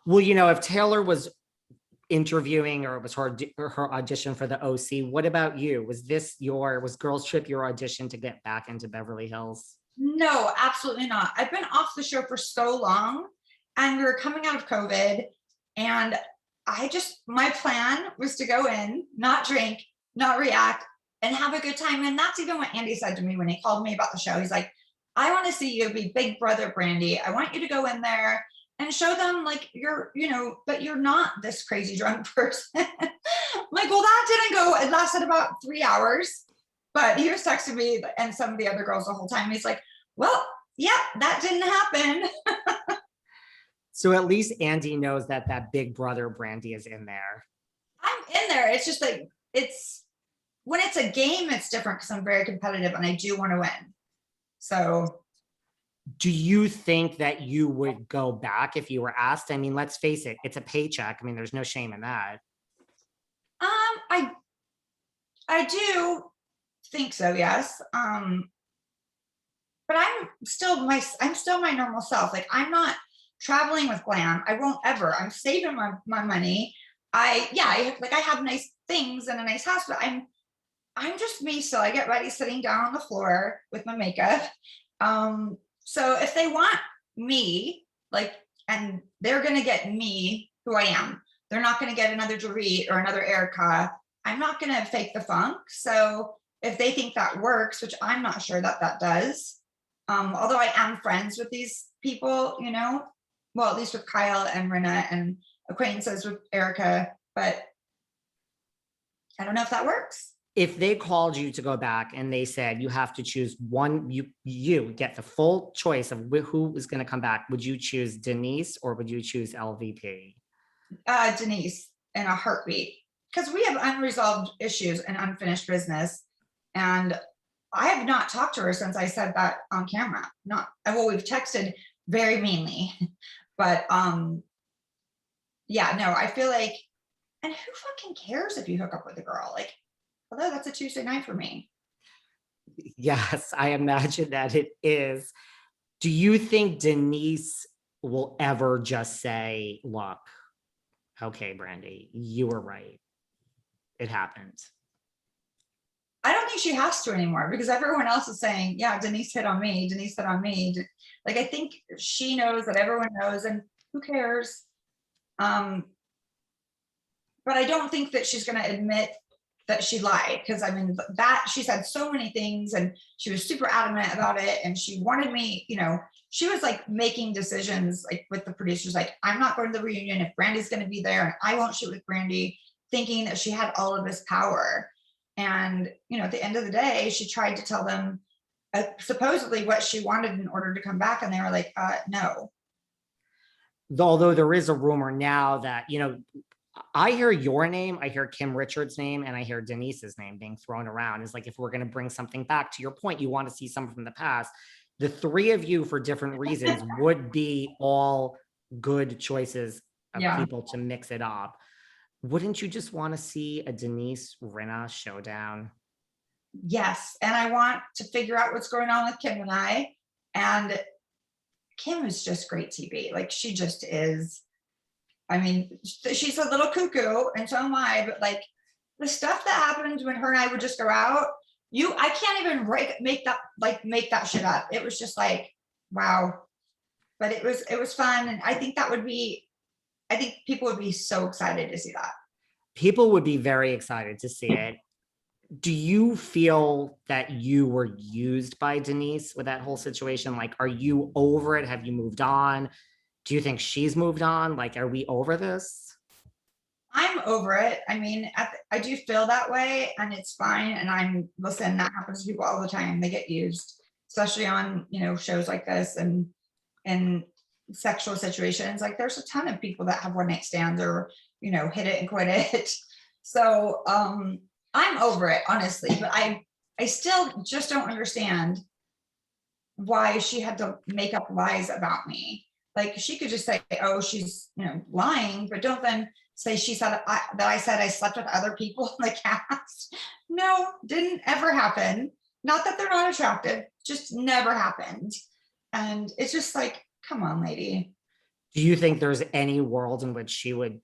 Well, if Taylor was interviewing or it was her audition for the OC, what about you? Was Girls Trip your audition to get back into Beverly Hills? No, absolutely not. I've been off the show for so long, and we were coming out of COVID, and my plan was to go in, not drink, not react, and have a good time. And that's even what Andy said to me when he called me about the show. He's like, I want to see you be Big Brother Brandy. I want you to go in there and show them like but you're not this crazy drunk person. Like, well, that didn't go. It lasted about 3 hours, but he was texting me and some of the other girls the whole time. He's like, well, yeah, that didn't happen. So at least Andy knows that Big Brother Brandy is in there. I'm in there. It's just like, when it's a game, it's different because I'm very competitive and I do want to win. So do you think that you would go back if you were asked? I mean, let's face it, it's a paycheck. I mean, there's no shame in that. I do think so, yes. But I'm still my normal self. Like, I'm not traveling with glam. I won't ever. I'm saving my money. I have nice things and a nice house, but I'm just me still. I get ready sitting down on the floor with my makeup. So if they want me, and they're gonna get me who I am. They're not gonna get another Dorit or another Erica. I'm not gonna fake the funk. So if they think that works, which I'm not sure that does, although I am friends with these people, well, at least with Kyle and Rinna, and acquaintances with Erica, but I don't know if that works. If they called you to go back and they said you have to choose one, you get the full choice of who is going to come back, would you choose Denise or would you choose LVP? Denise, in a heartbeat, because we have unresolved issues and unfinished business, and I have not talked to her since I said that on camera. We've texted very meanly, but yeah, no, I feel like, and who fucking cares if you hook up with a girl? Like, although that's a Tuesday night for me. Yes, I imagine that it is. Do you think Denise will ever just say, look, okay, Brandy, you were right. It happened. I don't think she has to anymore, because everyone else is saying, yeah, Denise hit on me. Denise hit on me. Like, I think she knows that everyone knows, and who cares? But I don't think that she's going to admit that she lied, because I mean, that she said so many things and she was super adamant about it, and she wanted me, she was like making decisions like with the producers, like, I'm not going to the reunion if Brandy's going to be there, and I won't shoot with Brandy, thinking that she had all of this power. And at the end of the day, she tried to tell them supposedly what she wanted in order to come back, and they were like, no. Although there is a rumor now that I hear your name, I hear Kim Richards' name, and I hear Denise's name being thrown around. It's like, if we're going to bring something back, to your point, you want to see something from the past. The three of you, for different reasons, would be all good choices of people to mix it up. Wouldn't you just want to see a Denise Rinna showdown? Yes, and I want to figure out what's going on with Kim and I. And Kim is just great TV. Like, she just is. I mean, she's a little cuckoo, and so am I, but like, the stuff that happens when her and I would just go out, I can't even make that shit up. It was just like, wow. But it was fun, and I think people would be so excited to see that. People would be very excited to see it. Do you feel that you were used by Denise with that whole situation? Like, are you over it? Have you moved on? Do you think she's moved on? Like, are we over this? I'm over it. I mean, I do feel that way, and it's fine. And listen, that happens to people all the time. They get used, especially on, shows like this and sexual situations. Like, there's a ton of people that have one night stands or, hit it and quit it. So I'm over it, honestly, but I still just don't understand why she had to make up lies about me. Like, she could just say, oh, she's, lying, but don't then say she said that I said I slept with other people in the cast. No, didn't ever happen. Not that they're not attractive, just never happened. And it's just like, come on, lady. Do you think there's any world in which she would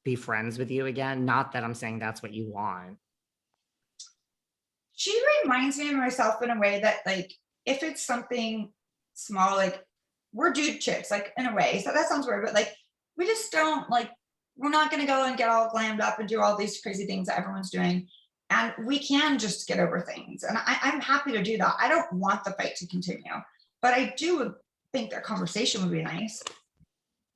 be friends with you again? Not that I'm saying that's what you want. She reminds me of myself in a way that, like, if it's something small, like, we're dude chicks, like, in a way. So that sounds weird, but like, we just don't like, we're not gonna go and get all glammed up and do all these crazy things that everyone's doing. And we can just get over things. And I'm happy to do that. I don't want the fight to continue, but I do think that conversation would be nice.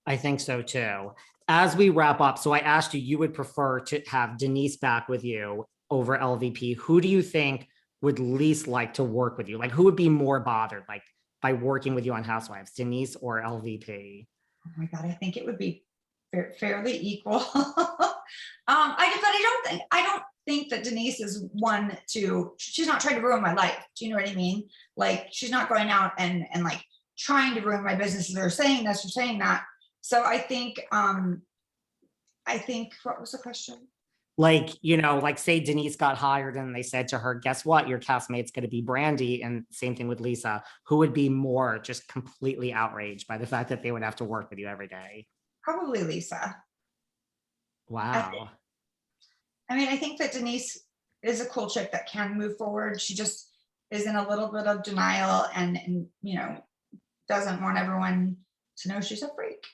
I think so too. As we wrap up, so I asked you, you would prefer to have Denise back with you over LVP. Who do you think would least like to work with you? Like, who would be more bothered, like, by working with you on Housewives, Denise or LVP? Oh my God, I think it would be fairly equal. I don't think that Denise is one to, she's not trying to ruin my life. Do you know what I mean? Like, she's not going out and like trying to ruin my businesses or saying this or saying that. So I think, what was the question? Like, like say Denise got hired and they said to her, guess what? Your castmate's going to be Brandy. And same thing with Lisa. Who would be more just completely outraged by the fact that they would have to work with you every day? Probably Lisa. Wow. I think that Denise is a cool chick that can move forward. She just is in a little bit of denial and doesn't want everyone to know she's a freak.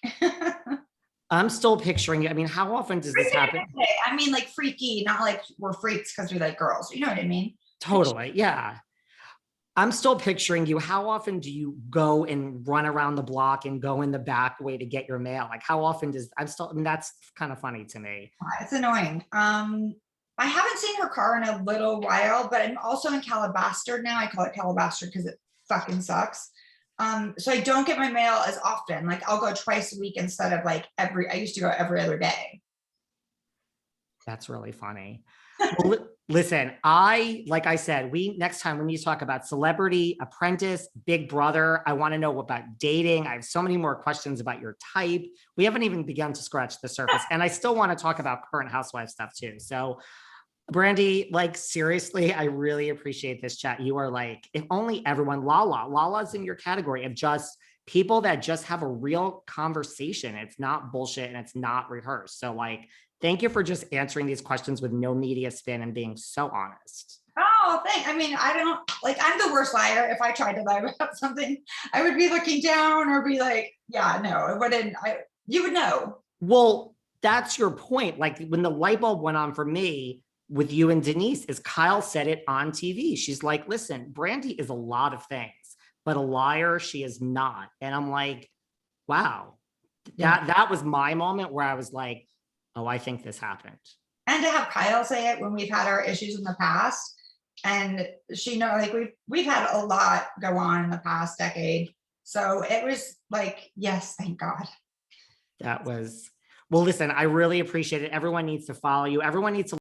I'm still picturing it. I mean, how often does this happen? I mean, like freaky, not like we're freaks because we like girls. You know what I mean? Totally. Yeah. I'm still picturing you. How often do you go and run around the block and go in the back way to get your mail? Like, how often that's kind of funny to me. It's annoying. I haven't seen her car in a little while, but I'm also in Calabastard now. I call it Calabastard because it fucking sucks. So I don't get my mail as often. Like, I'll go twice a week instead of like I used to go every other day. That's really funny. Well, listen, like I said, next time we need to talk about Celebrity Apprentice, Big Brother. I want to know about dating. I have so many more questions about your type. We haven't even begun to scratch the surface. And I still want to talk about current housewife stuff too. So Brandy, like seriously, I really appreciate this chat. You are like, if only everyone, Lala's in your category of just people that just have a real conversation. It's not bullshit and it's not rehearsed. So like, thank you for just answering these questions with no media spin and being so honest. Oh, thanks. I don't like, I'm the worst liar. If I tried to lie about something, I would be looking down or be like, yeah, no, it wouldn't. You would know. Well, that's your point. Like when the light bulb went on for me with you and Denise is Kyle said it on TV. She's like, listen, Brandy is a lot of things, but a liar she is not. And I'm like, wow, that was my moment where I was like, oh, I think this happened. And to have Kyle say it when we've had our issues in the past, and she like we've had a lot go on in the past decade. So it was like, yes, thank God. That was, well, listen, I really appreciate it. Everyone needs to follow you. Everyone needs to